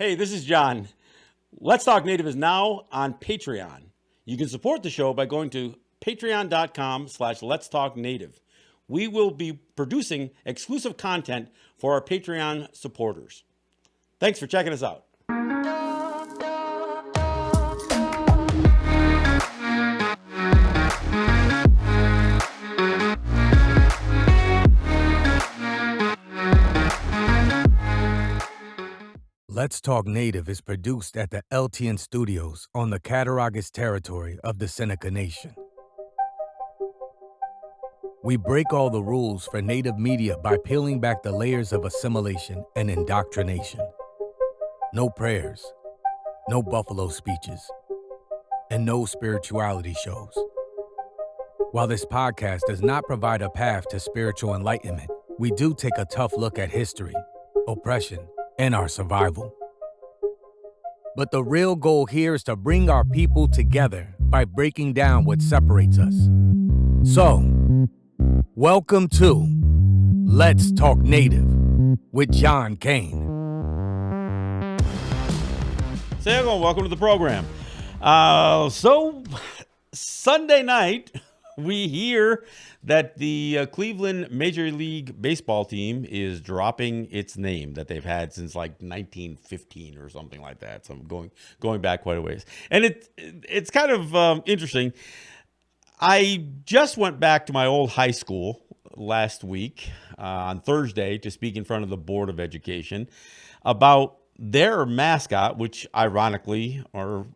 Hey, this is John. Let's Talk Native is now on Patreon. You can support the show by going to patreon.com/Let's Talk Native. We will be producing exclusive content for our Patreon supporters. Thanks for checking us out. Let's Talk Native is produced at the LTN Studios on the Cattaraugus territory of the Seneca Nation. We break all the rules for Native media by peeling back the layers of assimilation and indoctrination. No prayers, no buffalo speeches, and no spirituality shows. While this podcast does not provide a path to spiritual enlightenment, we do take a tough look at history, oppression, and our survival. But the real goal here is to bring our people together by breaking down what separates us. So, welcome to Let's Talk Native with John Kane. Say hello, welcome to the program. Sunday night, we hear that the Cleveland Major League Baseball team is dropping its name that they've had since like 1915 or something like that. So I'm going back quite a ways. And it's kind of interesting. I just went back to my old high school last week on Thursday to speak in front of the Board of Education about their mascot, which ironically or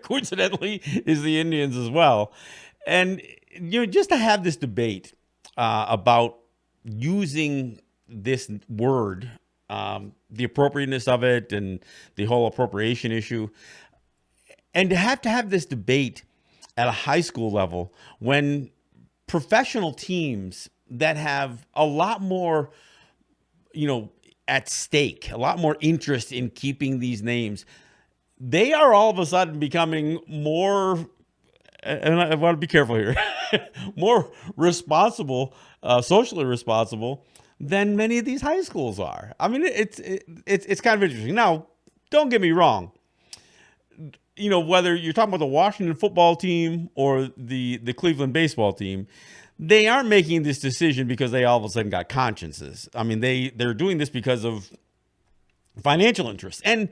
coincidentally is the Indians as well. And just to have this debate about using this word, the appropriateness of it and the whole appropriation issue, and to have this debate at a high school level when professional teams that have a lot more, at stake, a lot more interest in keeping these names, they are all of a sudden becoming more, and I want to be careful here, more responsible, socially responsible than many of these high schools are. I mean, it's kind of interesting. Now, don't get me wrong. Whether you're talking about the Washington football team or the Cleveland baseball team, they aren't making this decision because they all of a sudden got consciences. I mean, they're doing this because of financial interest. And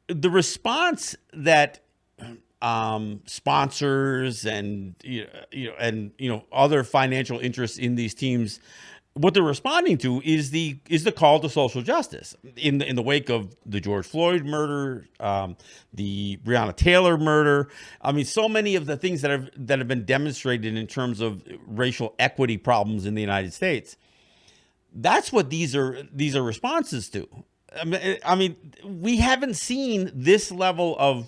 the response that sponsors and other financial interests in these teams, what they're responding to is the call to social justice in the wake of the George Floyd murder, the Breonna Taylor murder. I mean, so many of the things that have been demonstrated in terms of racial equity problems in the United States. That's what these are responses to. I mean, we haven't seen this level of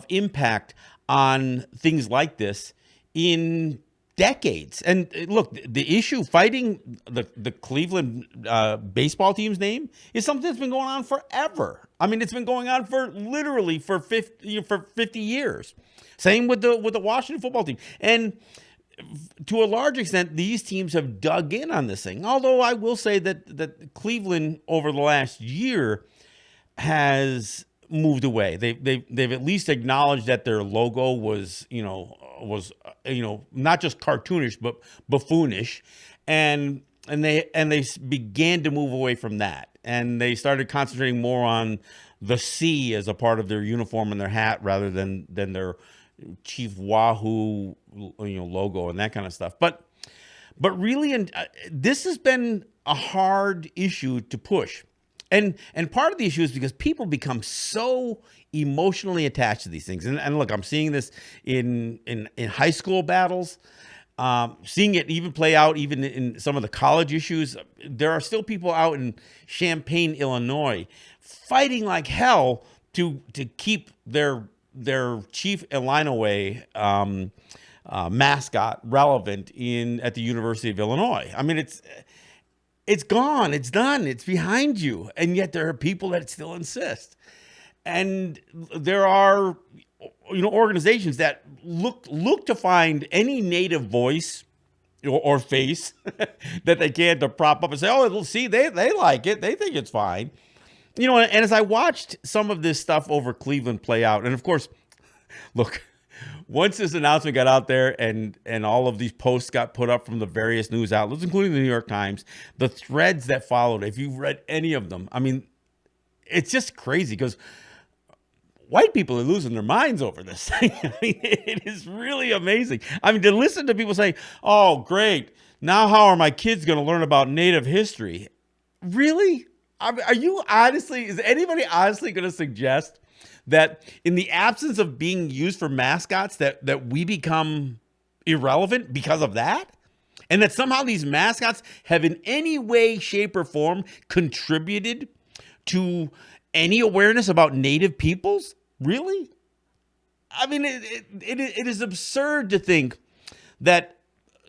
impact on things like this in decades. And look, the issue50 the Cleveland baseball team's name is something that's been going on forever. I mean, it's been going on for 50 years. Same with the Washington football team. And to a large extent, these teams have dug in on this thing. Although I will say that Cleveland over the last year has moved away. They've at least acknowledged that their logo was not just cartoonish but buffoonish, and they began to move away from that, and they started concentrating more on the C as a part of their uniform and their hat rather than their Chief Wahoo logo and that kind of stuff. But really, this has been a hard issue to push. And part of the issue is because people become so emotionally attached to these things. And look, I'm seeing this in high school battles, seeing it even play out even in some of the college issues. There are still people out in Champaign, Illinois, fighting like hell to keep their Chief Illinois mascot relevant at the University of Illinois. I mean, it's gone. It's done. It's behind you. And yet there are people that still insist. And there are, organizations that look to find any native voice or face that they can to prop up and say, oh, see, they like it. They think it's fine. And as I watched some of this stuff over Cleveland play out, and of course, look, once this announcement got out there and all of these posts got put up from the various news outlets, including the New York Times, the threads that followed, if you've read any of them, I mean, it's just crazy because white people are losing their minds over this thing. I mean, it is really amazing. I mean, to listen to people say, oh, great. Now how are my kids going to learn about Native history? Really? I mean, is anybody honestly going to suggest that in the absence of being used for mascots that we become irrelevant because of that? And that somehow these mascots have in any way, shape, or form contributed to any awareness about Native peoples? Really? I mean, it is absurd to think that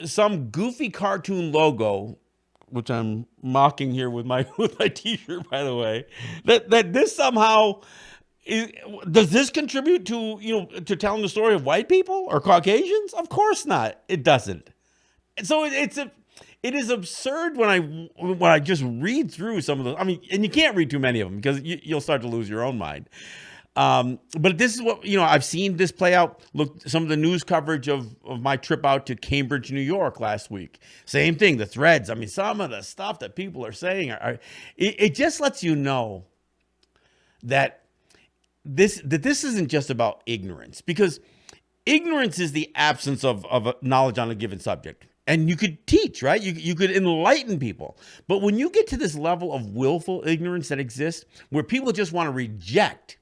some goofy cartoon logo, which I'm mocking here with my T-shirt, by the way, that this somehow does this contribute to telling the story of white people or Caucasians? Of course not. It doesn't. So it is absurd when I just read through some of those. I mean, and you can't read too many of them because you'll start to lose your own mind. But this is what, I've seen this play out. Look, some of the news coverage of my trip out to Cambridge, New York last week. Same thing, the threads. I mean, some of the stuff that people are saying, it just lets you know that this isn't just about ignorance, because ignorance is the absence of knowledge on a given subject. And you could teach, right? You could enlighten people. But when you get to this level of willful ignorance that exists, where people just want to reject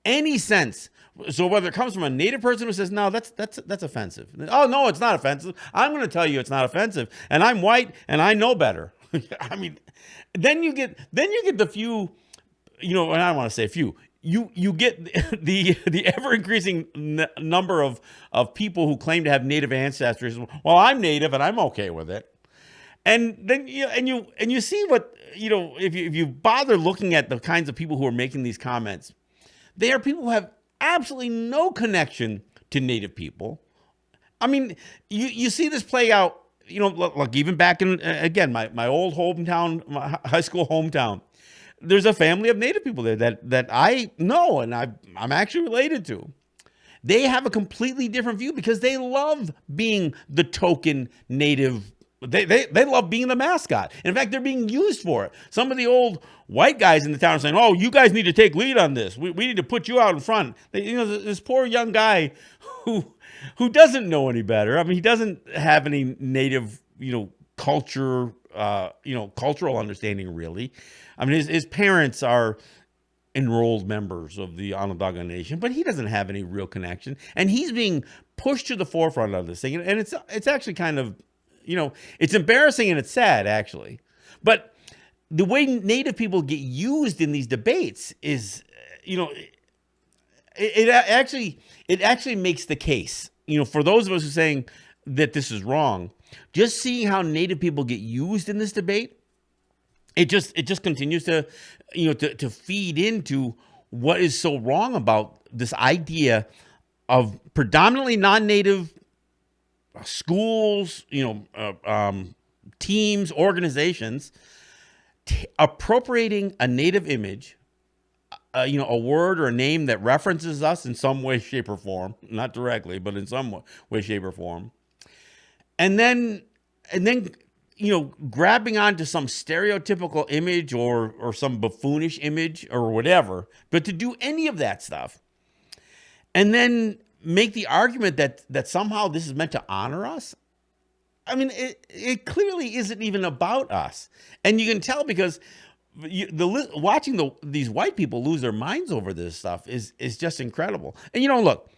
any sense, so whether it comes from a Native person who says, no, that's offensive. Oh, no, it's not offensive. I'm going to tell you it's not offensive. And I'm white and I know better. I mean, then you get the few, and I don't want to say a few, you get the ever increasing number of people who claim to have Native ancestors. Well, I'm Native and I'm okay with it. And then you see what, if you bother looking at the kinds of people who are making these comments, they are people who have absolutely no connection to Native people. I mean, you see this play out, look, even back in, again, my old hometown, my high school hometown. There's a family of Native people there that I know and I'm actually related to. They have a completely different view because they love being the token Native. They love being the mascot. In fact, they're being used for it. Some of the old white guys in the town are saying, oh, you guys need to take lead on this. We need to put you out in front. This poor young guy who doesn't know any better. I mean, he doesn't have any Native, culture, cultural understanding, really. I mean, his parents are enrolled members of the Onondaga Nation, but he doesn't have any real connection. And he's being pushed to the forefront of this thing. And it's actually kind of, it's embarrassing and it's sad, actually. But the way Native people get used in these debates is, it actually makes the case, for those of us who are saying that this is wrong. Just seeing how Native people get used in this debate, it just continues to, to feed into what is so wrong about this idea of predominantly non-Native schools, teams, organizations, appropriating a Native image, a word or a name that references us in some way, shape, or form, not directly, but in some way, shape, or form, and then grabbing onto some stereotypical image or some buffoonish image or whatever, but to do any of that stuff, and then make the argument that somehow this is meant to honor us. I mean, it clearly isn't even about us. And you can tell because watching these white people lose their minds over this stuff is just incredible. And look,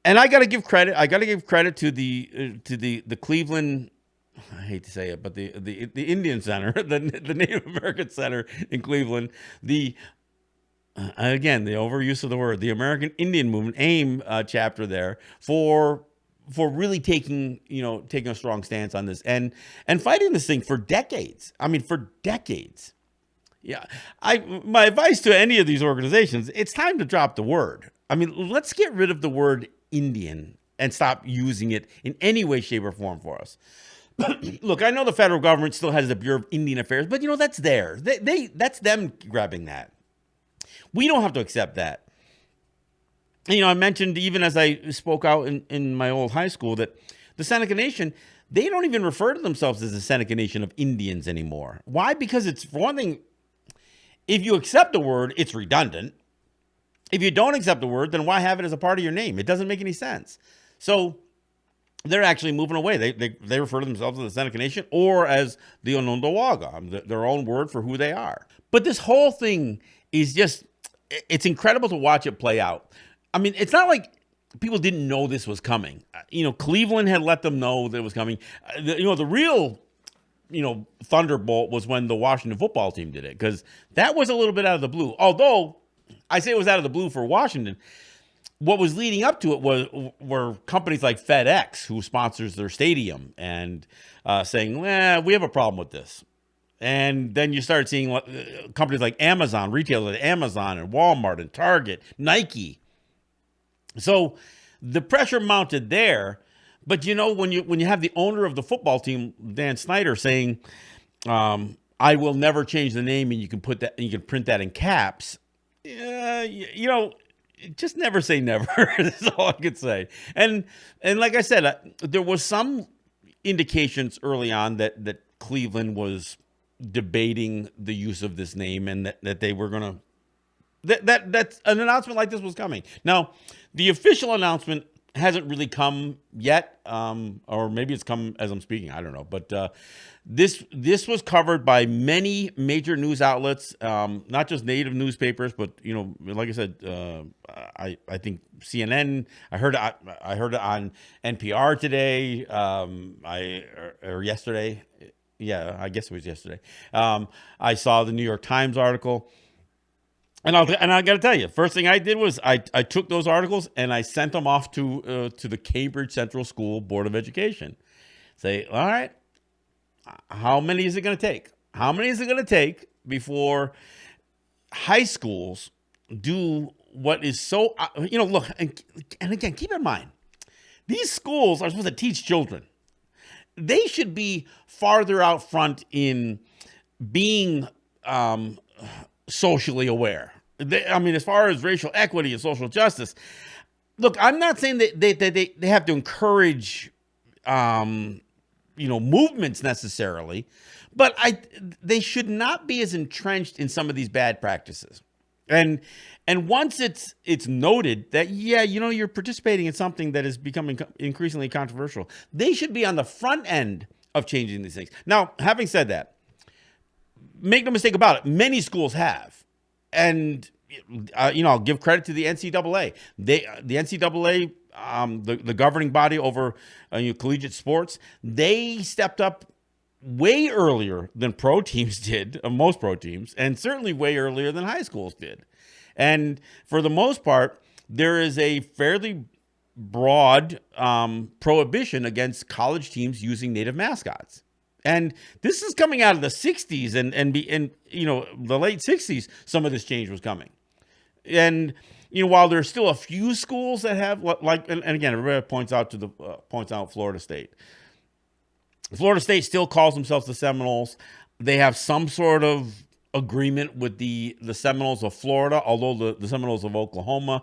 and I got to give credit. I got to give credit to the Cleveland. I hate to say it, but the Indian Center, the Native American Center in Cleveland, again, the overuse of the word, the American Indian Movement, AIM chapter there for really taking a strong stance on this and fighting this thing for decades. I mean, for decades. Yeah. My advice to any of these organizations, it's time to drop the word. I mean, let's get rid of the word Indian and stop using it in any way, shape, or form for us. Look, I know the federal government still has the Bureau of Indian Affairs, but that's theirs. That's them grabbing that. We don't have to accept that. I mentioned, even as I spoke out in my old high school, that the Seneca Nation, they don't even refer to themselves as the Seneca Nation of Indians anymore. Why? Because it's, for one thing, if you accept the word, it's redundant. If you don't accept the word, then why have it as a part of your name? It doesn't make any sense. So they're actually moving away. They refer to themselves as the Seneca Nation or as the Onondaga, their own word for who they are. But this whole thing is just, it's incredible to watch it play out. I mean, it's not like people didn't know this was coming. Cleveland had let them know that it was coming. The real, thunderbolt was when the Washington football team did it, because that was a little bit out of the blue. Although I say it was out of the blue for Washington, what was leading up to it were companies like FedEx, who sponsors their stadium, and saying, we have a problem with this. And then you started seeing companies like Amazon, retailers like Amazon and Walmart and Target, Nike. So the pressure mounted there. But when you have the owner of the football team, Dan Snyder, saying, "I will never change the name," and you can print that in caps. Just never say never. That's all I could say. And like I said, there was some indications early on that Cleveland was debating the use of this name, and that they were gonna that's an announcement like this was coming. Now, the official announcement hasn't really come yet, or maybe it's come as I'm speaking. I don't know, but this was covered by many major news outlets, not just native newspapers, but like I said, I think CNN. I heard it on NPR today, or yesterday. Yeah, I guess it was yesterday. I saw the New York Times article. And I got to tell you, first thing I did was I took those articles and I sent them off to the Cambridge Central School Board of Education. Say, all right, how many is it going to take? How many is it going to take before high schools do what is so, look, and again, keep in mind, these schools are supposed to teach children. They should be farther out front in being socially aware. As far as racial equity and social justice, look, I'm not saying that they have to encourage, movements necessarily, but they should not be as entrenched in some of these bad practices. And once it's noted that, you're participating in something that is becoming increasingly controversial, they should be on the front end of changing these things. Now, having said that, make no mistake about it, many schools have. And, I'll give credit to the NCAA. The NCAA, the governing body over collegiate sports, they stepped up way earlier than pro teams did, most pro teams, and certainly way earlier than high schools did. And for the most part, there is a fairly broad prohibition against college teams using native mascots. And this is coming out of the 60s and the late 60s, some of this change was coming. And while there's still a few schools that have and again, everybody points out Florida State. Florida State still calls themselves the Seminoles. They have some sort of agreement with the Seminoles of Florida, although the Seminoles of Oklahoma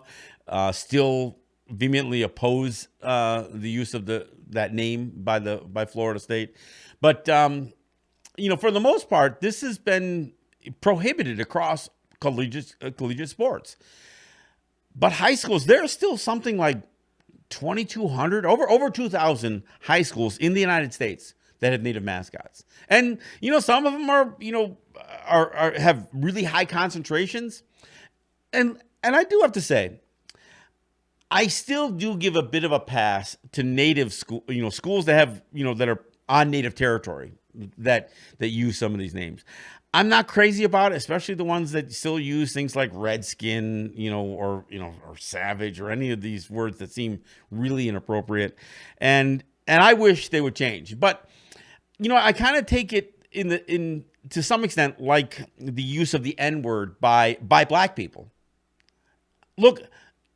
still vehemently oppose the use of that name by Florida State. But for the most part, this has been prohibited across collegiate sports. But high schools, there's still something like 2,200, over 2,000 high schools in the United States that have native mascots. And, some of them are have really high concentrations. And I do have to say, I still do give a bit of a pass to native schools that have, that are on native territory that use some of these names. I'm not crazy about it, especially the ones that still use things like redskin, or savage, or any of these words that seem really inappropriate. And I wish they would change. But, I kind of take it to some extent like the use of the N-word by black people. Look,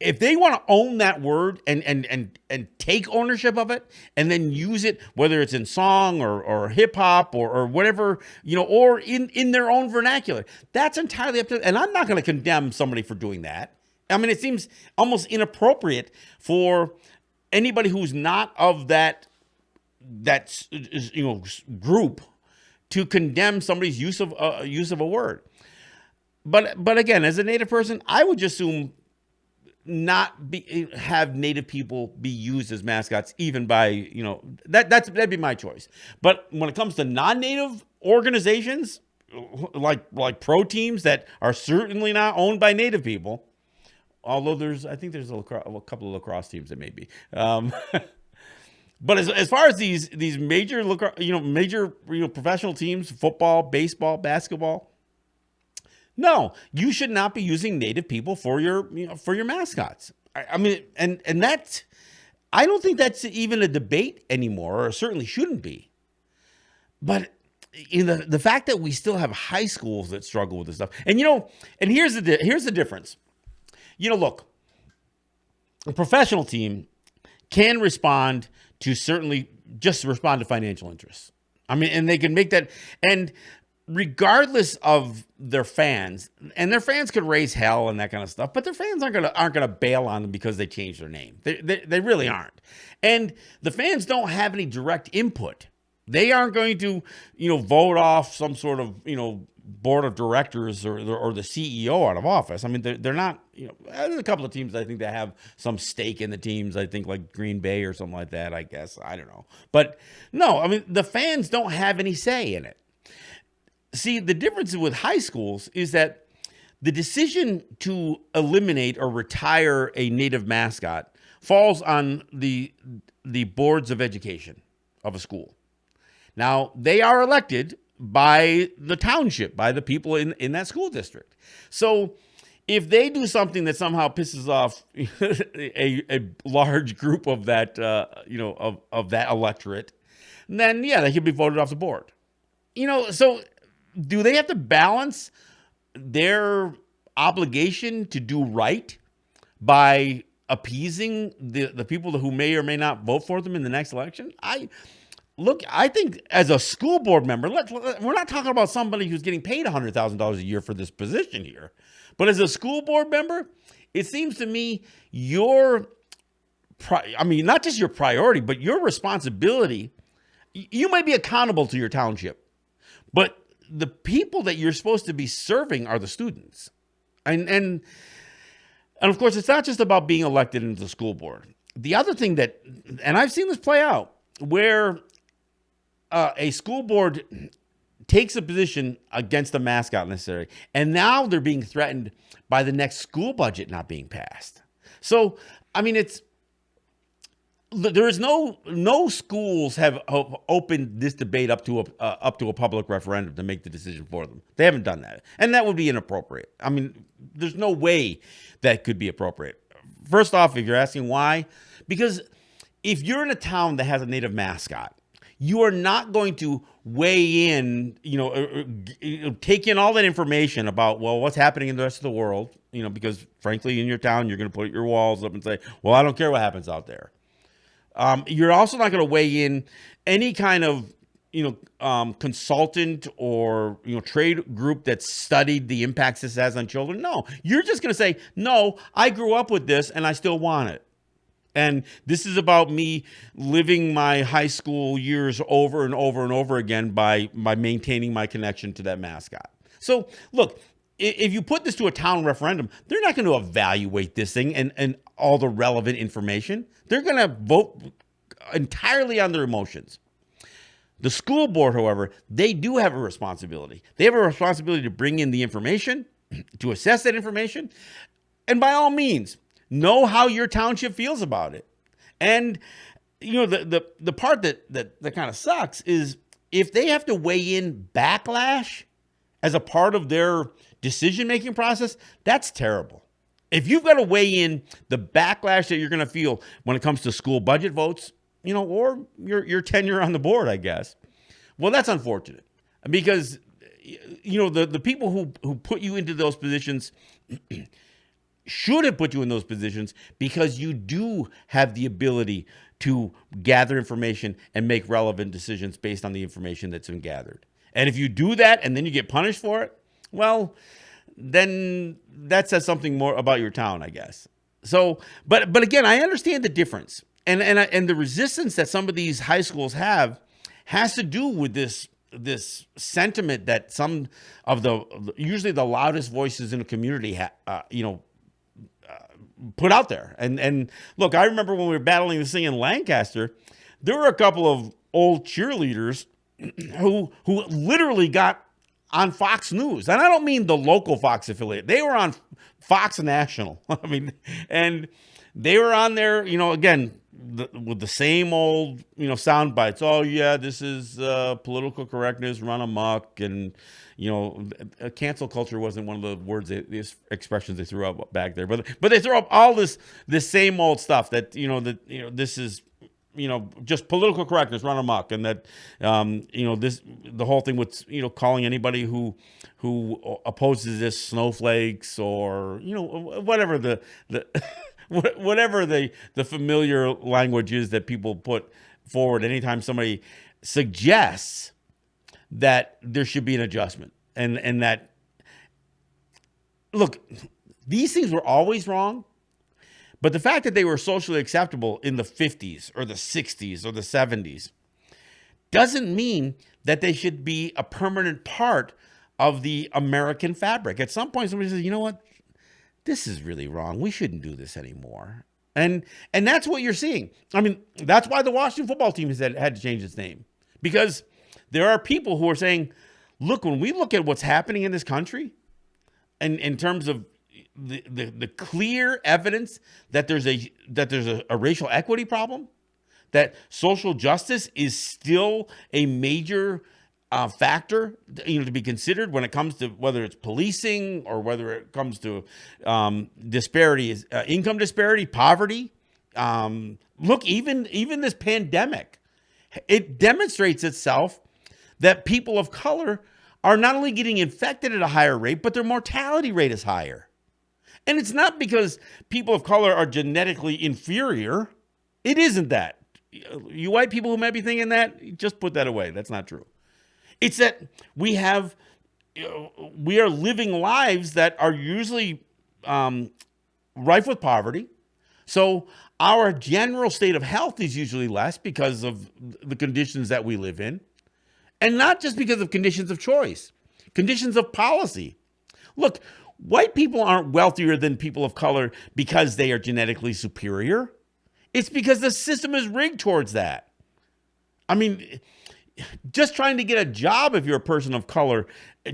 if they want to own that word and take ownership of it and then use it, whether it's in song or hip hop or whatever, or in their own vernacular, that's entirely up to them. And I'm not going to condemn somebody for doing that. I mean, it seems almost inappropriate for anybody who's not of that group to condemn somebody's use of a word. But again, as a Native person, I would just assume not have Native people be used as mascots, even by that'd be my choice. But when it comes to non-Native organizations, like pro teams that are certainly not owned by Native people, although I think there's a couple of lacrosse teams that may be. But as far as these major professional teams, football, baseball, basketball, no, you should not be using Native people for your mascots. I mean, and that's, I don't think that's even a debate anymore, or certainly shouldn't be. But the fact that we still have high schools that struggle with this stuff, and here's the difference. Look, a professional team can respond to financial interests. I mean, and they can make that, and regardless of their fans, and their fans could raise hell and that kind of stuff, but their fans aren't gonna bail on them because they changed their name. They really aren't. And the fans don't have any direct input. They aren't going to, vote off some sort of, board of directors or the CEO out of office. I mean, they're not, there's a couple of teams I think that have some stake in the teams. I think like Green Bay or something like that, I guess. I don't know. But no, I mean, the fans don't have any say in it. See, the difference with high schools is that the decision to eliminate or retire a Native mascot falls on the boards of education of a school. Now, they are elected by the township, by the people in that school district. So if they do something that somehow pisses off a large group of that, of that electorate, then yeah, they could be voted off the board. So do they have to balance their obligation to do right by appeasing the people who may or may not vote for them in the next election? I think as a school board member, we're not talking about somebody who's getting paid $100,000 a year for this position here. But as a school board member, it seems to me not just your priority, but your responsibility. You might be accountable to your township, but the people that you're supposed to be serving are the students. And of course, it's not just about being elected into the school board. The other thing and I've seen this play out, where a school board takes a position against the mascot necessary, and now they're being threatened by the next school budget not being passed. So, I mean, there is no schools have opened this debate up to a public referendum to make the decision for them. They haven't done that, and that would be inappropriate. I mean, there's no way that could be appropriate. First off, if you're asking why, because if you're in a town that has a Native mascot, you are not going to weigh in, take in all that information about, well, what's happening in the rest of the world, because frankly, in your town, you're going to put your walls up and say, well, I don't care what happens out there. You're also not going to weigh in any kind of, consultant or, trade group that studied the impacts this has on children. No, you're just going to say, no, I grew up with this and I still want it. And this is about me living my high school years over and over and over again by maintaining my connection to that mascot. So look, if you put this to a town referendum, they're not going to evaluate this thing and all the relevant information. They're going to vote entirely on their emotions. The school board, however, they do have a responsibility. They have a responsibility to bring in the information, to assess that information, and by all means, know how your township feels about it. And the part that kind of sucks is if they have to weigh in backlash as a part of their decision-making process, that's terrible. If you've got to weigh in the backlash that you're going to feel when it comes to school budget votes, or your tenure on the board, I guess, well, that's unfortunate, because the people who put you into those positions should have put you in those positions because you do have the ability to gather information and make relevant decisions based on the information that's been gathered. And if you do that and then you get punished for it, well, then that says something more about your town, I guess. So, but again, I understand the difference, and the resistance that some of these high schools have has to do with this sentiment that some of the usually the loudest voices in the community put out there. And look, I remember when we were battling this thing in Lancaster, there were a couple of old cheerleaders who literally got on Fox News. And I don't mean the local Fox affiliate. They were on Fox National. I mean, and they were on there, again, with the same old, sound bites. Oh yeah, this is political correctness run amok, and cancel culture wasn't one of the words, these expressions they threw up back there. But they throw up all this same old stuff that this is just political correctness run amok, and that the whole thing with calling anybody who opposes this snowflakes, or whatever the whatever the familiar language is that people put forward anytime somebody suggests that there should be an adjustment, and that, look, these things were always wrong. But the fact that they were socially acceptable in the 50s or the 60s or the 70s doesn't mean that they should be a permanent part of the American fabric. At some point, somebody says, you know what? This is really wrong. We shouldn't do this anymore. And that's what you're seeing. I mean, that's why the Washington football team has had to change its name. Because there are people who are saying, look, when we look at what's happening in this country, and in terms of the clear evidence that there's a racial equity problem, that social justice is still a major factor, to be considered when it comes to whether it's policing or whether it comes to disparity, income disparity, poverty. Look, even this pandemic, it demonstrates itself that people of color are not only getting infected at a higher rate, but their mortality rate is higher. And it's not because people of color are genetically inferior. It isn't that. You white people who might be thinking that, just put that away. That's not true. It's that we are living lives that are usually rife with poverty. So our general state of health is usually less because of the conditions that we live in. And not just because of conditions of choice, conditions of policy. Look, white people aren't wealthier than people of color because they are genetically superior. It's because the system is rigged towards that. I mean, just trying to get a job if you're a person of color,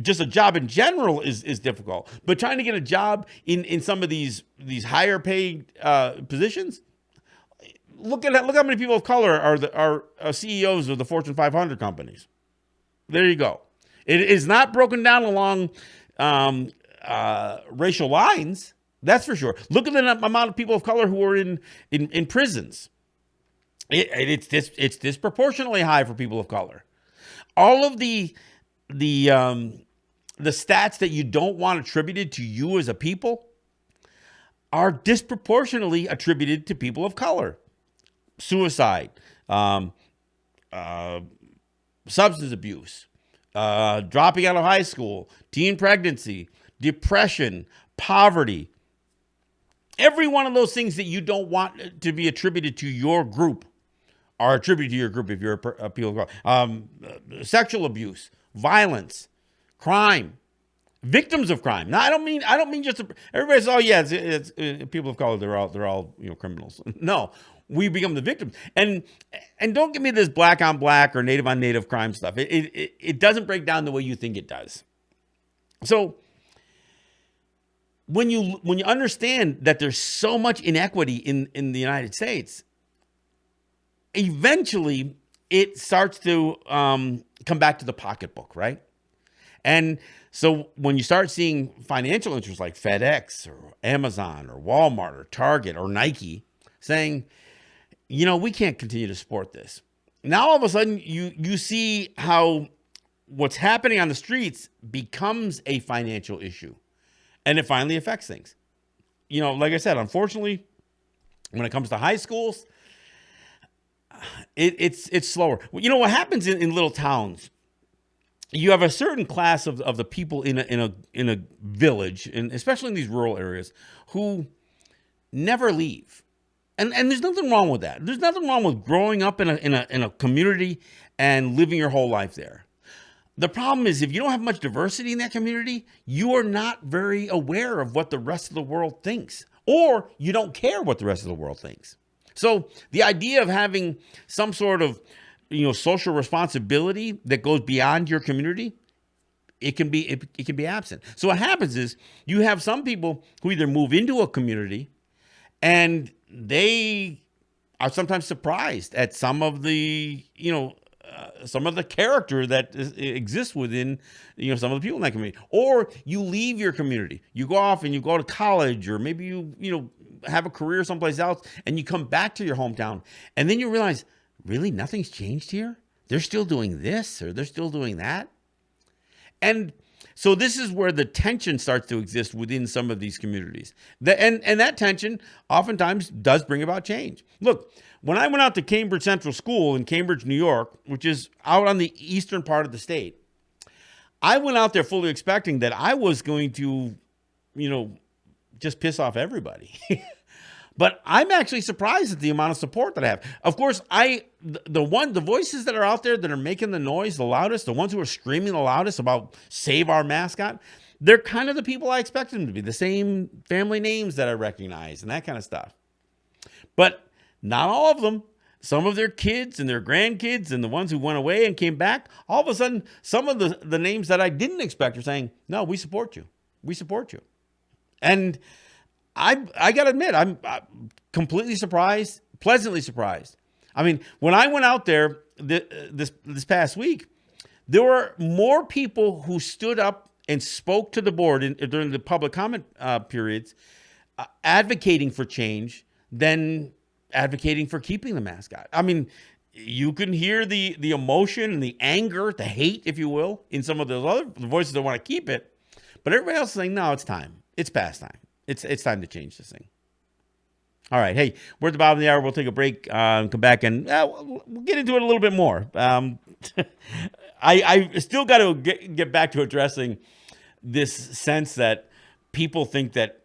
just a job in general is difficult. But trying to get a job in some of these higher paid positions, look how many people of color are CEOs of the Fortune 500 companies. There you go. It is not broken down along racial lines. That's for sure. Look at the amount of people of color who are in prisons. It's disproportionately high for people of color. All of the stats that you don't want attributed to you as a people are disproportionately attributed to people of color. Suicide, substance abuse, dropping out of high school, teen pregnancy, depression, poverty. Every one of those things that you don't want to be attributed to your group are attributed to your group if you're a people of color. Sexual abuse, violence, crime, victims of crime. Now, I don't mean just everybody says, oh yeah, it's people of color. They're all criminals. No. We become the victims. And don't give me this black on black or native on native crime stuff. It doesn't break down the way you think it does. So when you understand that there's so much inequity in the United States, eventually it starts to come back to the pocketbook, right? And so when you start seeing financial interests like FedEx or Amazon or Walmart or Target or Nike saying, we can't continue to support this. Now, all of a sudden, you see how what's happening on the streets becomes a financial issue. And it finally affects things. like I said, unfortunately, when it comes to high schools, it's slower. What happens in little towns? You have a certain class of the people in a village, and especially in these rural areas, who never leave. And there's nothing wrong with that. There's nothing wrong with growing up in a community and living your whole life there. The problem is if you don't have much diversity in that community, you are not very aware of what the rest of the world thinks, or you don't care what the rest of the world thinks. So the idea of having some sort of social responsibility that goes beyond your community, it can be absent. So what happens is you have some people who either move into a community and they are sometimes surprised at some of the character that exists within some of the people in that community. Or you leave your community, you go off and you go to college, or maybe you have a career someplace else, and you come back to your hometown, and then you realize, really, nothing's changed here. They're still doing this, or they're still doing that. And so this is where the tension starts to exist within some of these communities. And that tension oftentimes does bring about change. Look, when I went out to Cambridge Central School in Cambridge, New York, which is out on the eastern part of the state, I went out there fully expecting that I was going to, just piss off everybody. But I'm actually surprised at the amount of support that I have. Of course, the voices that are out there that are making the noise the loudest, the ones who are screaming the loudest about save our mascot, they're kind of the people I expected them to be, the same family names that I recognize and that kind of stuff. But not all of them. Some of their kids and their grandkids and the ones who went away and came back, all of a sudden, some of the names that I didn't expect are saying, no, we support you. We support you. And I got to admit, I'm completely surprised, pleasantly surprised. I mean, when I went out there this past week, there were more people who stood up and spoke to the board during the public comment periods, advocating for change than advocating for keeping the mascot. I mean, you can hear the emotion and the anger, the hate, if you will, in some of those other voices that want to keep it. But everybody else is saying, no, it's time. It's past time. It's time to change this thing. All right. Hey, we're at the bottom of the hour. We'll take a break and come back, and we'll get into it a little bit more. I still got to get back to addressing this sense that people think that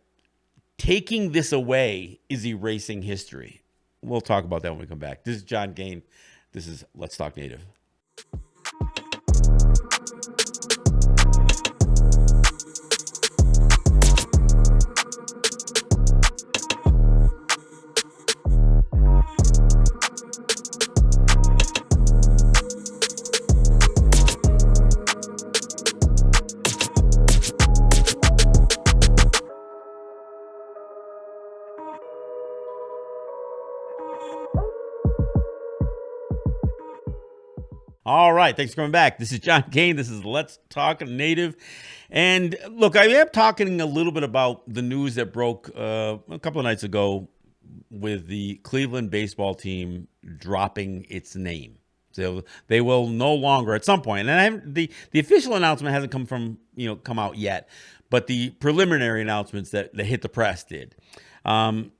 taking this away is erasing history. We'll talk about that when we come back. This is John Gain. This is Let's Talk Native. All right. Thanks for coming back. This is John Kane. This is Let's Talk Native. And look, I am talking a little bit about the news that broke a couple of nights ago with the Cleveland baseball team dropping its name. So they will no longer at some point, and the official announcement hasn't come out yet, but the preliminary announcements that hit the press did.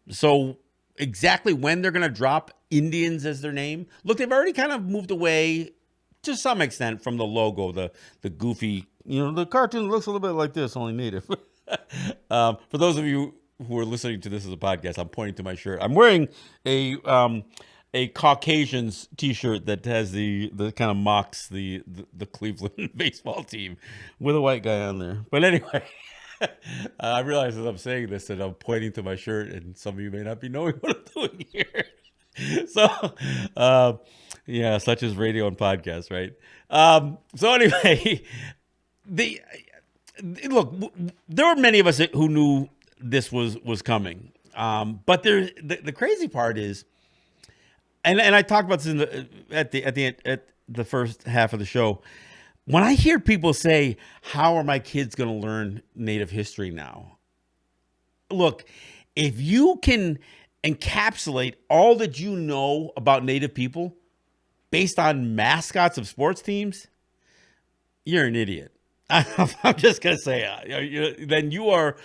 So exactly when they're going to drop Indians as their name, look, they've already kind of moved away to some extent from the logo, the goofy, the cartoon looks a little bit like this, only native. For those of you who are listening to this as a podcast, I'm pointing to my shirt. I'm wearing a Caucasians t-shirt that has the kind of mocks the Cleveland baseball team with a white guy on there. But anyway, I realize as I'm saying this that I'm pointing to my shirt, and some of you may not be knowing what I'm doing here. So, yeah, such as radio and podcasts, right? So anyway, look, there were many of us who knew this was coming. But the crazy part is, and I talked about this at the first half of the show. When I hear people say, "How are my kids going to learn Native history now?" Look, if you can encapsulate all that you know about Native people based on mascots of sports teams, you're an idiot. I'm just going to say, then you are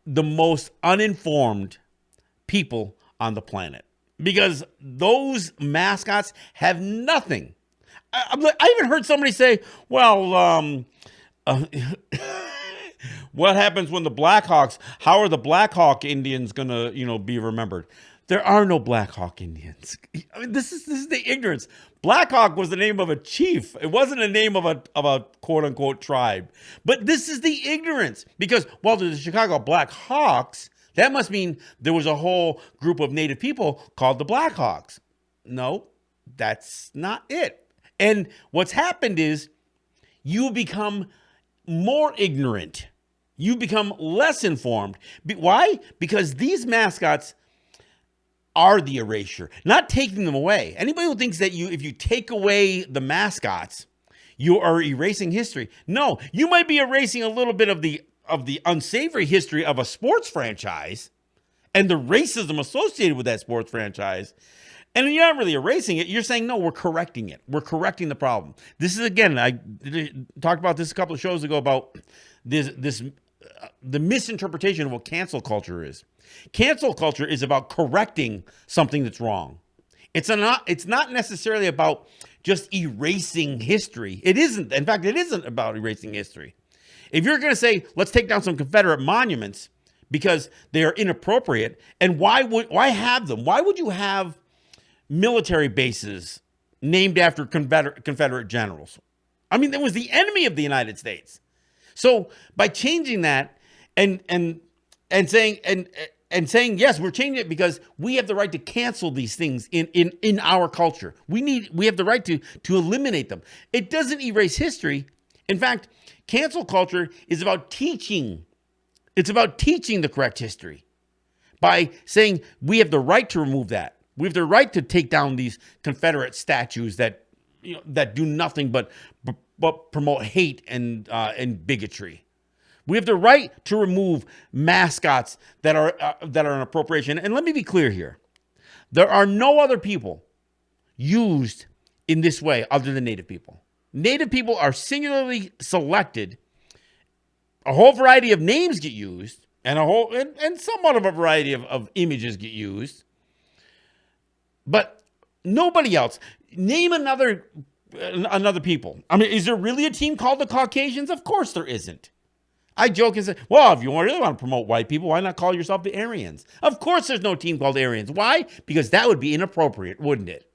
the most uninformed people on the planet, because those mascots have nothing. I even heard somebody say, well, uh, what happens when the Blackhawks, how are the Blackhawk Indians going to, be remembered? There are no Blackhawk Indians. I mean, this is the ignorance. Blackhawk was the name of a chief. It wasn't a name of a quote unquote tribe. But this is the ignorance, because while there's the Chicago Blackhawks, that must mean there was a whole group of Native people called the Blackhawks. No, that's not it. And what's happened is you become more ignorant. You become less informed. Why? Because these mascots are the erasure, not taking them away. Anybody who thinks that if you take away the mascots, you are erasing history. No, you might be erasing a little bit of the unsavory history of a sports franchise and the racism associated with that sports franchise. And you're not really erasing it. You're saying, no, we're correcting it. We're correcting the problem. This is, again, I talked about this a couple of shows ago about the misinterpretation of what cancel culture is. Cancel culture is about correcting something that's wrong. It's not necessarily about just erasing history. It isn't. In fact, it isn't about erasing history. If you're going to say, let's take down some Confederate monuments because they are inappropriate, and why have them? Why would you have military bases named after Confederate generals? I mean, that was the enemy of the United States. So by changing that and saying yes, we're changing it because we have the right to cancel these things in our culture. We have the right to eliminate them. It doesn't erase history. In fact, cancel culture is about teaching. It's about teaching the correct history by saying we have the right to remove that. We have the right to take down these Confederate statues that do nothing but promote hate and bigotry. We have the right to remove mascots that are an appropriation. And let me be clear here: there are no other people used in this way other than Native people. Native people are singularly selected. A whole variety of names get used, and somewhat of a variety of images get used. But nobody else. Name another people. I mean, is there really a team called the Caucasians? Of course there isn't. I joke and say, well, if you really want to promote white people, why not call yourself the Aryans? Of course there's no team called Aryans. Why? Because that would be inappropriate, wouldn't it?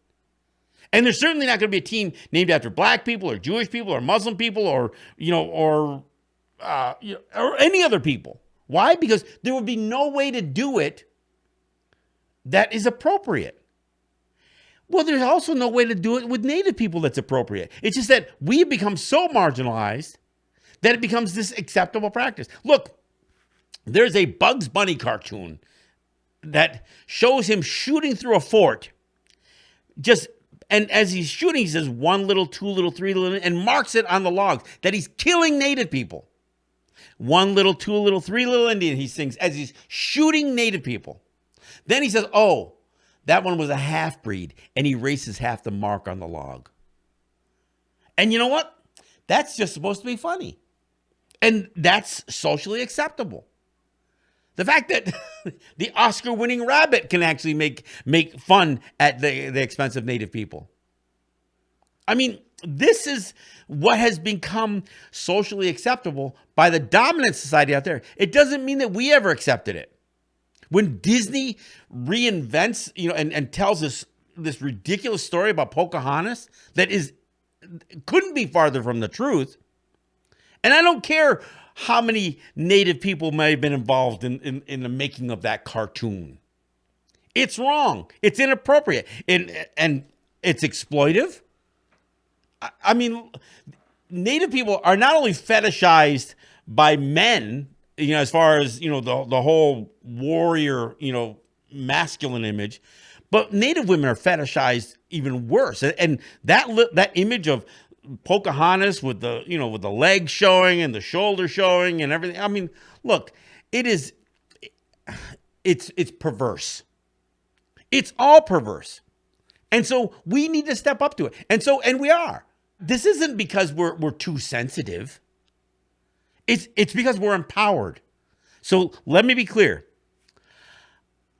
And there's certainly not going to be a team named after black people or Jewish people or Muslim people or any other people. Why? Because there would be no way to do it that is appropriate. Well, there's also no way to do it with Native people that's appropriate. It's just that we have become so marginalized that it becomes this acceptable practice. Look, there's a Bugs Bunny cartoon that shows him shooting through a fort. And as he's shooting, he says 1 little, 2 little, 3 little, and marks it on the logs that he's killing Native people. 1 little, 2 little, 3 little Indian, he sings as he's shooting Native people. Then he says, oh, that one was a half-breed, and he erases half the mark on the log. And you know what? That's just supposed to be funny. And that's socially acceptable. The fact that the Oscar-winning rabbit can actually make fun at the expense of Native people. I mean, this is what has become socially acceptable by the dominant society out there. It doesn't mean that we ever accepted it. When Disney reinvents, and tells us this ridiculous story about Pocahontas that couldn't be farther from the truth. And I don't care how many Native people may have been involved in the making of that cartoon. It's wrong. It's inappropriate. And it's exploitive. I mean, Native people are not only fetishized by men, as far as, the whole warrior, masculine image, but Native women are fetishized even worse. And that image of Pocahontas with the legs showing and the shoulder showing and everything. I mean, look, it's perverse. It's all perverse. And so we need to step up to it. And we are. This isn't because we're too sensitive. It's because we're empowered. So let me be clear.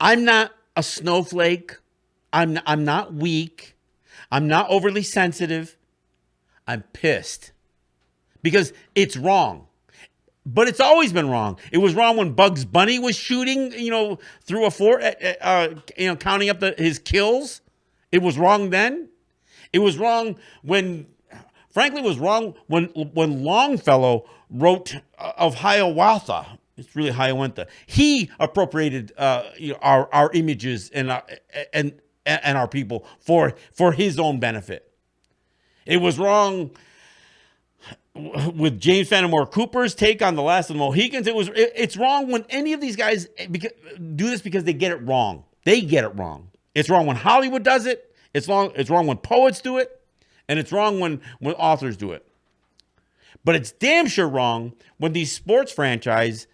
I'm not a snowflake. I'm not weak. I'm not overly sensitive. I'm pissed because it's wrong. But it's always been wrong. It was wrong when Bugs Bunny was shooting, through a fort, counting up his kills. It was wrong then. It was wrong frankly, it was wrong when Longfellow wrote of Hiawatha. It's really Hiawatha. He appropriated, our images and our people for his own benefit. It was wrong with James Fenimore Cooper's take on The Last of the Mohicans. It's wrong when any of these guys do this because they get it wrong. They get it wrong. It's wrong when Hollywood does it. It's wrong when poets do it, and it's wrong when authors do it. But it's damn sure wrong when these sports franchises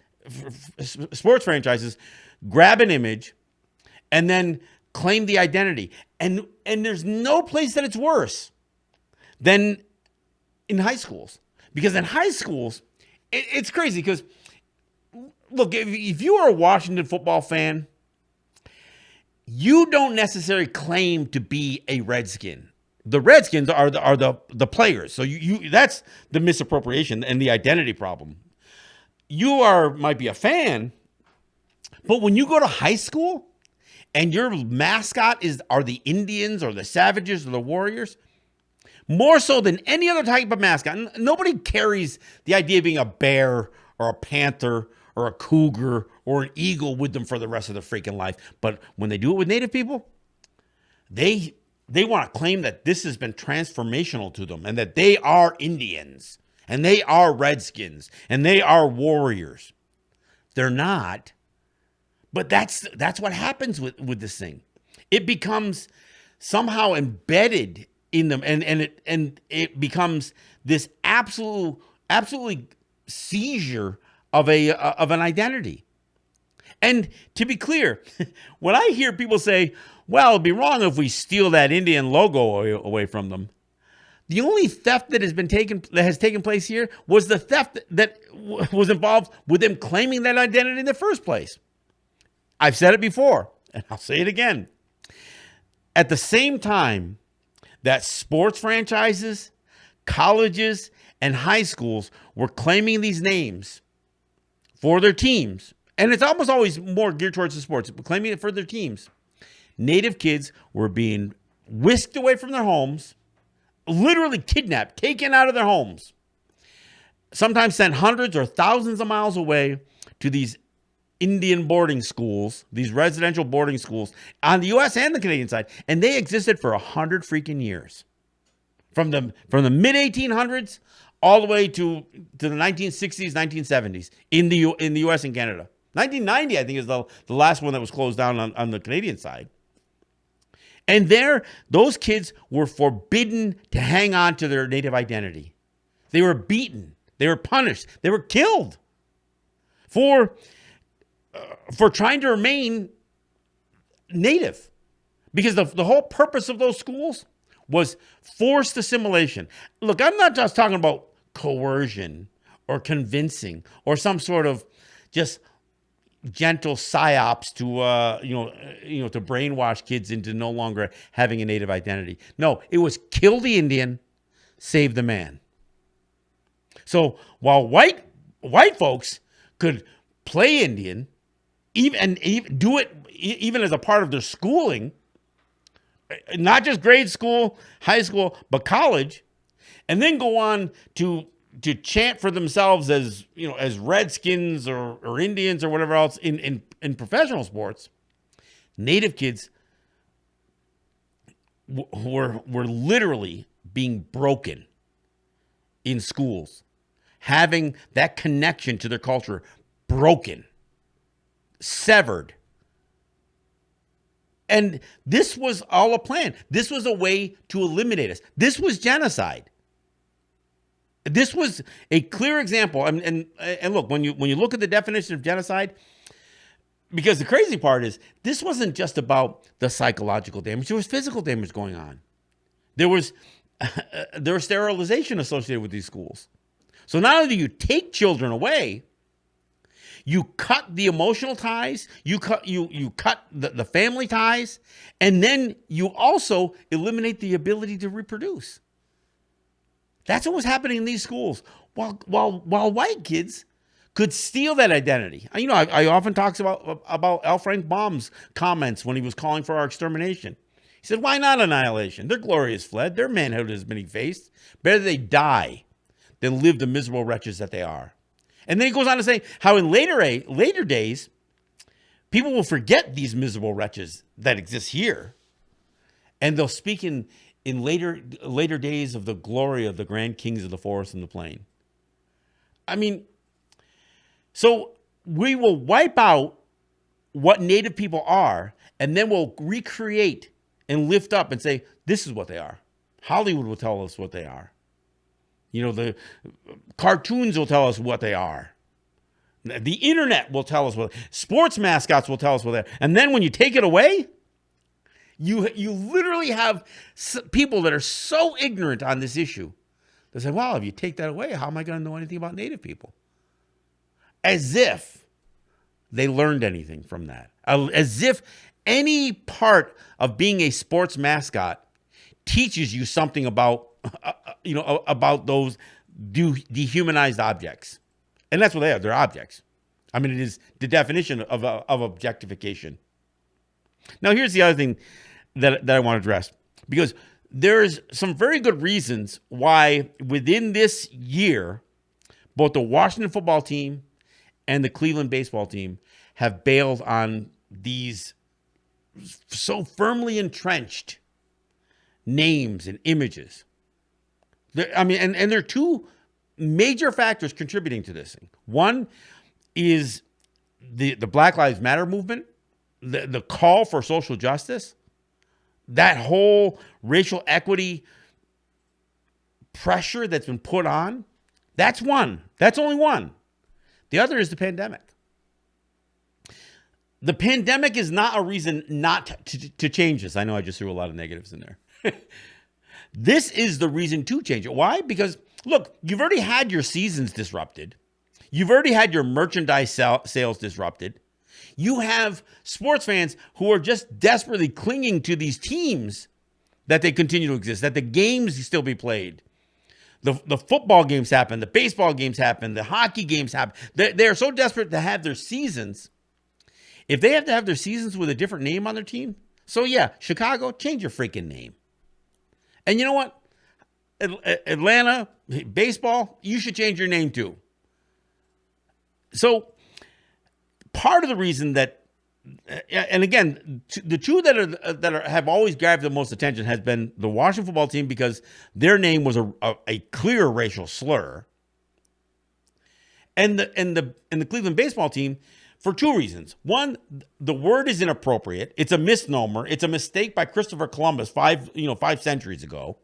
grab an image and then claim the identity. And there's no place that it's worse than in high schools. Because in high schools, it's crazy because, look, if you are a Washington football fan, you don't necessarily claim to be a Redskin. The Redskins are the players. So you that's the misappropriation and the identity problem. You might be a fan, but when you go to high school and your mascot are the Indians or the Savages or the Warriors, more so than any other type of mascot. Nobody carries the idea of being a bear or a panther or a cougar or an eagle with them for the rest of their freaking life. But when they do it with Native people, they want to claim that this has been transformational to them and that they are Indians and they are Redskins and they are warriors. They're not. But that's what happens with this thing. It becomes somehow embedded in them, and it becomes this absolutely seizure of an identity. And to be clear, when I hear people say, "Well, it'd be wrong if we steal that Indian logo away from them," the only theft that has taken place here was the theft that was involved with them claiming that identity in the first place. I've said it before, and I'll say it again. At the same time that sports franchises, colleges, and high schools were claiming these names for their teams, and it's almost always more geared towards the sports, but claiming it for their teams, Native kids were being whisked away from their homes, literally kidnapped, taken out of their homes, sometimes sent hundreds or thousands of miles away to these Indian boarding schools, these residential boarding schools on the U.S. and the Canadian side, and they existed for 100 freaking years, from the mid 1800s all the way to the 1960s, 1970s in the U.S. and Canada. 1990, I think, is the last one that was closed down on the Canadian side. And those kids were forbidden to hang on to their Native identity. They were beaten. They were punished. They were killed for trying to remain Native, because the whole purpose of those schools was forced assimilation. Look, I'm not just talking about coercion or convincing or some sort of just gentle psyops to brainwash kids into no longer having a Native identity. No, it was kill the Indian, save the man. So while white folks could play Indian, even do it even as a part of their schooling, not just grade school, high school, but college, and then go on to chant for themselves as Redskins or Indians or whatever else in professional sports. Native kids were literally being broken in schools, having that connection to their culture broken, severed. And this was all a plan. This was a way to eliminate us. This was genocide. This was a clear example. And look, when you look at the definition of genocide, because the crazy part is this wasn't just about the psychological damage. There was physical damage going on. There was sterilization associated with these schools. So not only do you take children away, You cut the emotional ties, you cut the family ties, and then you also eliminate the ability to reproduce. That's what was happening in these schools. While white kids could steal that identity. I often talks about L. Frank Baum's comments when he was calling for our extermination. He said, "Why not annihilation? Their glory is fled. Their manhood has been effaced. Better they die than live the miserable wretches that they are." And then he goes on to say how in later days, people will forget these miserable wretches that exist here, and they'll speak in later days of the glory of the grand kings of the forest and the plain. I mean, so we will wipe out what Native people are, and then we'll recreate and lift up and say, this is what they are. Hollywood will tell us what they are. The cartoons will tell us what they are. The internet will tell us what. Sports mascots will tell us what they are. And then when you take it away, you literally have people that are so ignorant on this issue. They say, well, if you take that away, how am I going to know anything about Native people? As if they learned anything from that. As if any part of being a sports mascot teaches you something about about those dehumanized objects. And that's what they are. They're objects. I mean, it is the definition of objectification. Now, here's the other thing that I want to address, because there's some very good reasons why within this year, both the Washington football team and the Cleveland baseball team have bailed on these so firmly entrenched names and images. There are two major factors contributing to this thing. One is the Black Lives Matter movement, the call for social justice, that whole racial equity pressure that's been put on. That's one. That's only one. The other is the pandemic. The pandemic is not a reason not to change this. I know I just threw a lot of negatives in there. This is the reason to change it. Why? Because, look, you've already had your seasons disrupted. You've already had your merchandise sales disrupted. You have sports fans who are just desperately clinging to these teams that they continue to exist, that the games still be played. The football games happen. The baseball games happen. The hockey games happen. They're so desperate to have their seasons. If they have to have their seasons with a different name on their team, so yeah, Chicago, change your freaking name. And you know what? Atlanta, baseball, you should change your name too. So part of the reason that, and again, the two that have always grabbed the most attention has been the Washington football team, because their name was a clear racial slur, and the Cleveland baseball team for two reasons. One, the word is inappropriate. It's a misnomer. It's a mistake by Christopher Columbus 5 centuries ago.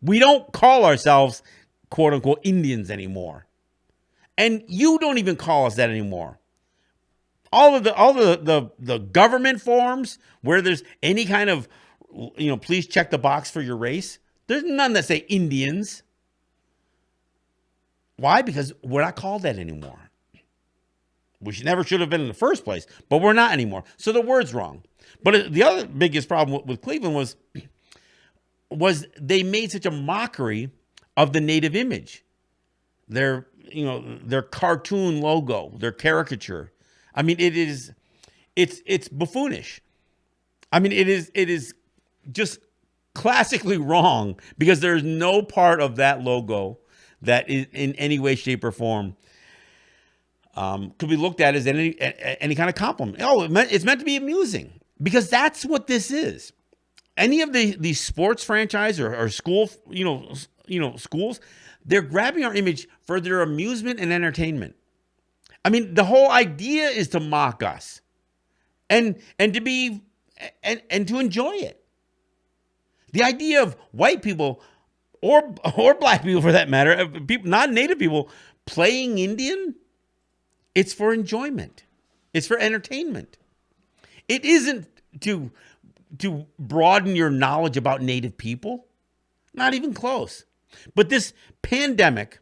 We don't call ourselves, quote unquote, Indians anymore. And you don't even call us that anymore. All the government forms where there's any kind of, please check the box for your race, there's none that say Indians. Why? Because we're not called that anymore. We never should have been in the first place, but we're not anymore. So the word's wrong. But the other biggest problem with Cleveland was they made such a mockery of the native image. Their cartoon logo, their caricature. I mean, it's buffoonish. I mean, it is just classically wrong, because there's no part of that logo that is in any way, shape, or form could be looked at as any kind of compliment. Oh, it's meant to be amusing, because that's what this is. Any of these sports franchise or school, schools, they're grabbing our image for their amusement and entertainment. I mean, the whole idea is to mock us and to be and to enjoy it. The idea of white people or black people, for that matter, people, non-native people, playing Indian, it's for enjoyment. It's for entertainment. It isn't to broaden your knowledge about native people. Not even close. But this pandemic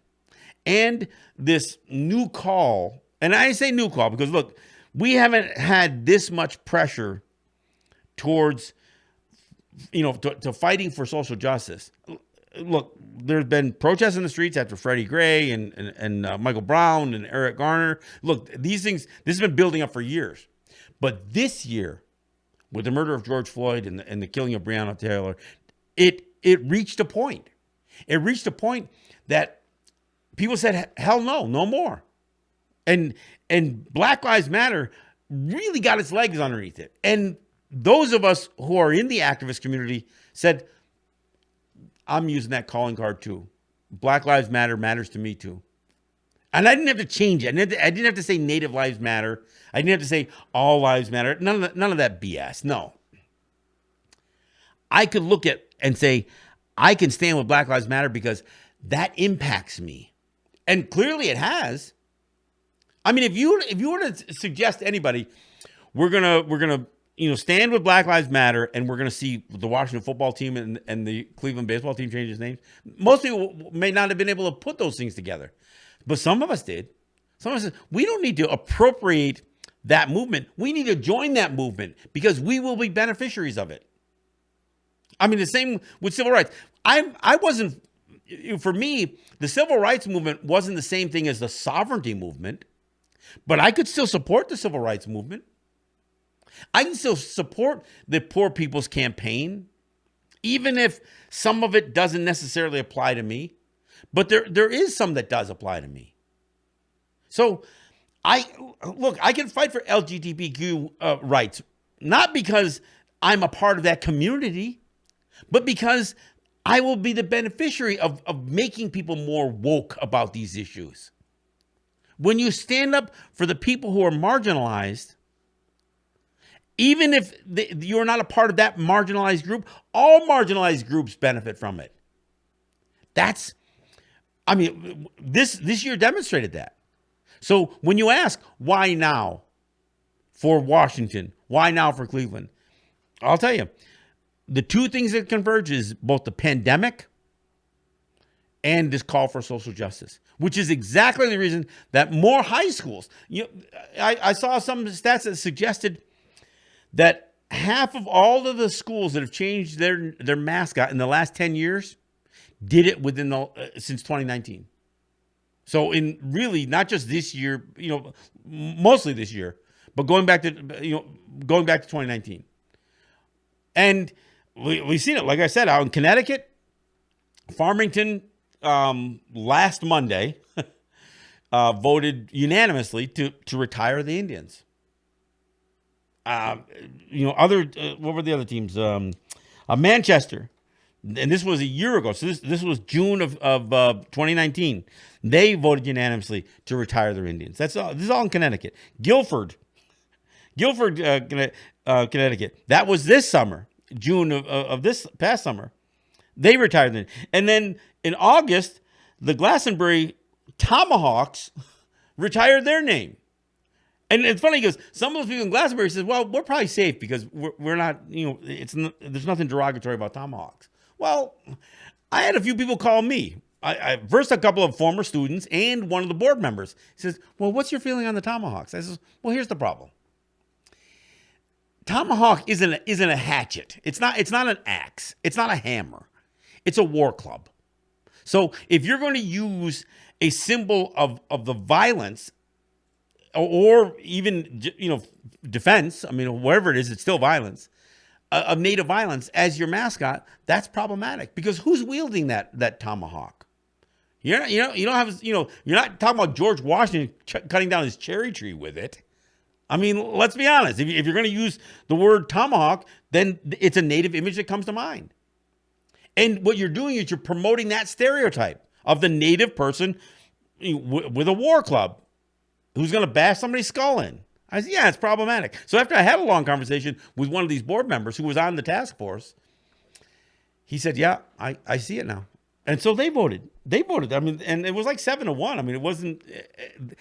and this new call And I say new call because, look, we haven't had this much pressure towards, to fighting for social justice. Look, there's been protests in the streets after Freddie Gray and Michael Brown and Eric Garner. Look, this has been building up for years. But this year, with the murder of George Floyd and the killing of Breonna Taylor, it reached a point. It reached a point that people said, hell no, no more. And Black Lives Matter really got its legs underneath it. And those of us who are in the activist community said, I'm using that calling card too. Black Lives Matter matters to me too. And I didn't have to change it. I didn't have to say Native Lives Matter. I didn't have to say all lives matter. None of that BS. No. I could look at and say, I can stand with Black Lives Matter because that impacts me. And clearly it has. I mean, if you were to suggest to anybody, we're gonna stand with Black Lives Matter, and we're gonna see the Washington football team and the Cleveland baseball team change its names. Most people may not have been able to put those things together, but some of us did. Some of us said, we don't need to appropriate that movement. We need to join that movement because we will be beneficiaries of it. I mean, the same with civil rights. I wasn't, for me, the civil rights movement wasn't the same thing as the sovereignty movement. But I could still support the civil rights movement. I can still support the Poor People's Campaign, even if some of it doesn't necessarily apply to me. But there is some that does apply to me. So I can fight for LGBTQ rights, not because I'm a part of that community, but because I will be the beneficiary of making people more woke about these issues. When you stand up for the people who are marginalized, even if you're not a part of that marginalized group, all marginalized groups benefit from it. This year demonstrated that. So when you ask, why now for Washington? Why now for Cleveland? I'll tell you, the two things that converge is both the pandemic and this call for social justice, which is exactly the reason that more high schools, I saw some stats that suggested that half of all of the schools that have changed their mascot in the last 10 years did it since 2019. So in really not just this year, mostly this year, but going back to 2019. And we've seen it, like I said, out in Connecticut, Farmington, last Monday, voted unanimously to retire the Indians. What were the other teams? Manchester, and this was a year ago. So this was June of 2019. They voted unanimously to retire their Indians. This is all in Connecticut. Guilford, Connecticut. That was this summer, June of this past summer. They retired them. And then in August, the Glastonbury Tomahawks retired their name. And it's funny because some of those people in Glastonbury says, well, we're probably safe because we're not, there's nothing derogatory about Tomahawks. Well, I had a few people call me. I versed a couple of former students and one of the board members. He says, well, what's your feeling on the Tomahawks? I says, well, here's the problem. Tomahawk isn't a hatchet. It's not an axe. It's not a hammer. It's a war club. So if you're going to use a symbol of the violence or even, defense, whatever it is, it's still violence, of native violence as your mascot, that's problematic because who's wielding that tomahawk? You don't you're not talking about George Washington cutting down his cherry tree with it. Let's be honest. If you're going to use the word tomahawk, then it's a native image that comes to mind. And what you're doing is you're promoting that stereotype of the native person with a war club who's going to bash somebody's skull in. I said, yeah, it's problematic. So after I had a long conversation with one of these board members who was on the task force, he said, yeah, I see it now. And so they voted. And it was like 7-1.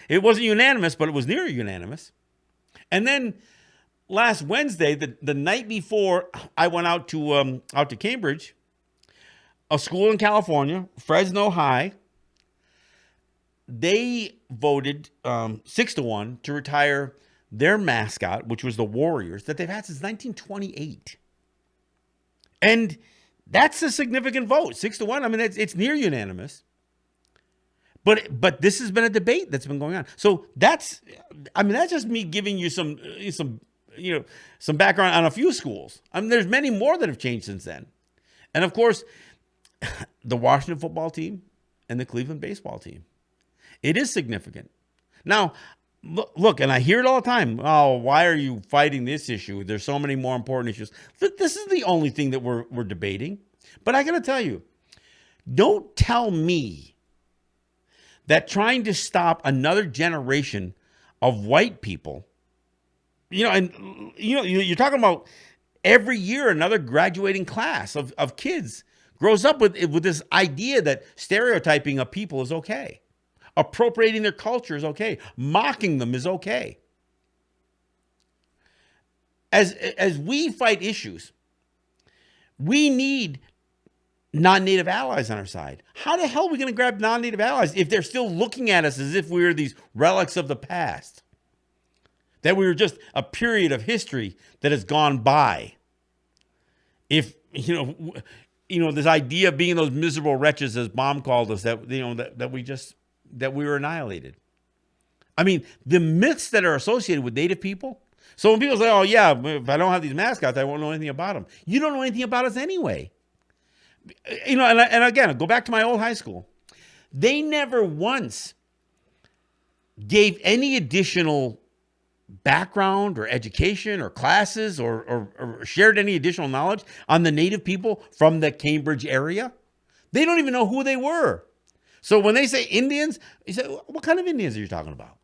It wasn't unanimous, but it was near unanimous. And then last Wednesday, the night before I went out to Cambridge, a school in California, Fresno High, they voted 6-1 to retire their mascot, which was the Warriors, that they've had since 1928. And that's a significant vote, 6-1. I mean, it's near unanimous. But this has been a debate that's been going on. So that's just me giving you some background on a few schools. I mean, there's many more that have changed since then. And of course, the Washington football team and the Cleveland baseball team. It is significant. Now, look, and I hear it all the time. Oh, why are you fighting this issue? There's so many more important issues. This is the only thing that we're debating. But I got to tell you, don't tell me that trying to stop another generation of white people, you're talking about every year another graduating class of kids grows up with this idea that stereotyping of people is okay. Appropriating their culture is okay. Mocking them is okay. As we fight issues, we need non-native allies on our side. How the hell are we going to grab non-native allies if they're still looking at us as if we were these relics of the past? That we were just a period of history that has gone by. If, this idea of being those miserable wretches, as Mom called us, that we were annihilated. I mean, the myths that are associated with Native people. So when people say, oh yeah, if I don't have these mascots, I won't know anything about them. You don't know anything about us anyway. And again, go back to my old high school. They never once gave any additional background or education or classes or shared any additional knowledge on the Native people from the Cambridge area. They don't even know who they were. So when they say Indians, you say, what kind of Indians are you talking about?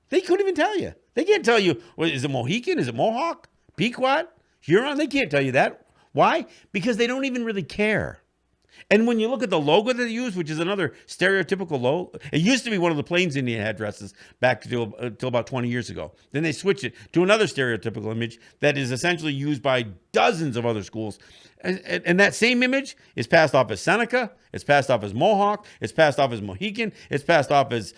They couldn't even tell you. They can't tell you, is it Mohican? Is it Mohawk? Pequot? Huron? They can't tell you that. Why? Because they don't even really care. And when you look at the logo that they use, which is another stereotypical logo, it used to be one of the Plains Indian headdresses back till about 20 years ago. Then they switched it to another stereotypical image that is essentially used by dozens of other schools. And that same image is passed off as Seneca, it's passed off as Mohawk, it's passed off as Mohican, it's passed off as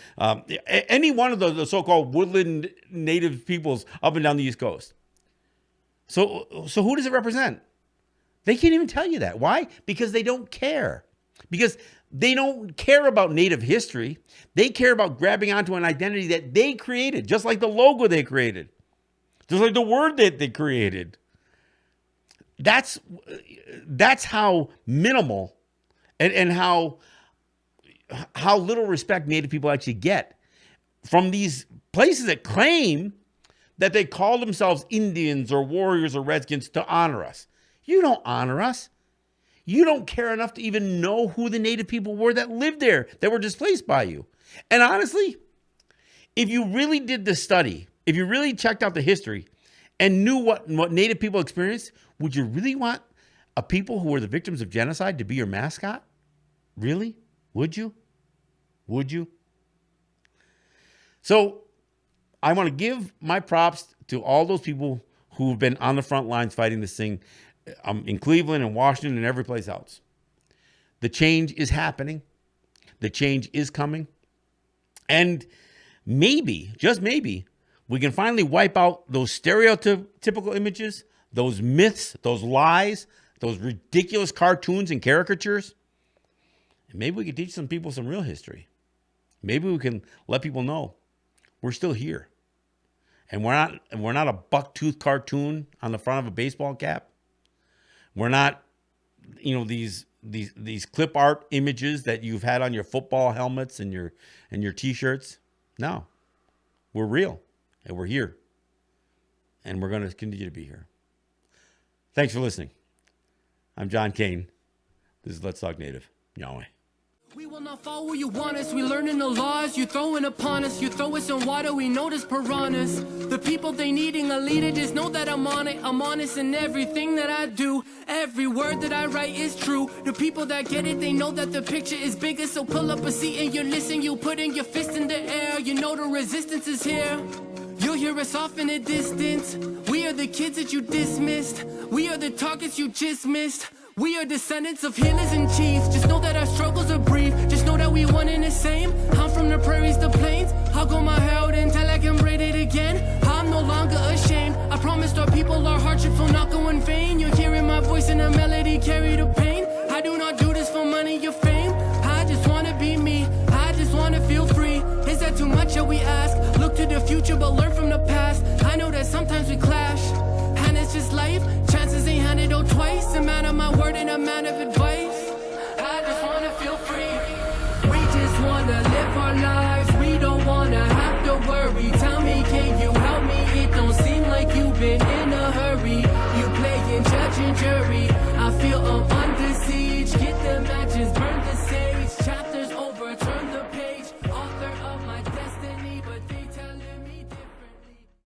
any one of the so-called woodland native peoples up and down the East Coast. So who does it represent? They can't even tell you that. Why? Because they don't care. Because they don't care about Native history. They care about grabbing onto an identity that they created, just like the logo they created, just like the word that they created. That's how minimal and how little respect Native people actually get from these places that claim that they call themselves Indians or warriors or Redskins to honor us. You don't honor us. You don't care enough to even know who the Native people were that lived there, that were displaced by you. And honestly, if you really did the study, if you really checked out the history and knew what Native people experienced, would you really want a people who were the victims of genocide to be your mascot? Really? Would you? Would you? So I want to give my props to all those people who've been on the front lines fighting this thing in Cleveland and Washington and every place else. The change is happening. The change is coming. And maybe, just maybe, we can finally wipe out those stereotypical images, those myths, those lies, those ridiculous cartoons and caricatures. And maybe we can teach some people some real history. Maybe we can let people know we're still here. And we're not a buck-toothed cartoon on the front of a baseball cap. We're not, these clip art images that you've had on your football helmets and your T-shirts. No, we're real, and we're here, and we're going to continue to be here. Thanks for listening. I'm John Kane. This is Let's Talk Native. Yahweh. We will not follow you want us. We learning the laws you throwing upon us. You throw us in water, we notice piranhas. The people they needing a leader, just know that I'm on it. I'm honest in everything that I do. Every word that I write is true. The people that get it, they know that the picture is bigger. So pull up a seat and you listen. You putting your fist in the air. You know the resistance is here. You'll hear us off in the distance. We are the kids that you dismissed. We are the targets you just missed. We are descendants of healers and chiefs. Just know that our struggles are brief. Just know that we one and the same? I'm from the prairies, the plains. I'll go my hair out until I can braid it again. I'm no longer ashamed. I promised our people our hardships will not go in vain. You're hearing my voice in a melody, carry the pain. I do not do this for money or fame. I just wanna be me. I just wanna feel free. Is that too much that we ask? Look to the future but learn from the past. I know that sometimes we clash, and it's just life. Chances ain't handed out twice. A man of my word and a man of advice. I just wanna feel free. We just wanna live.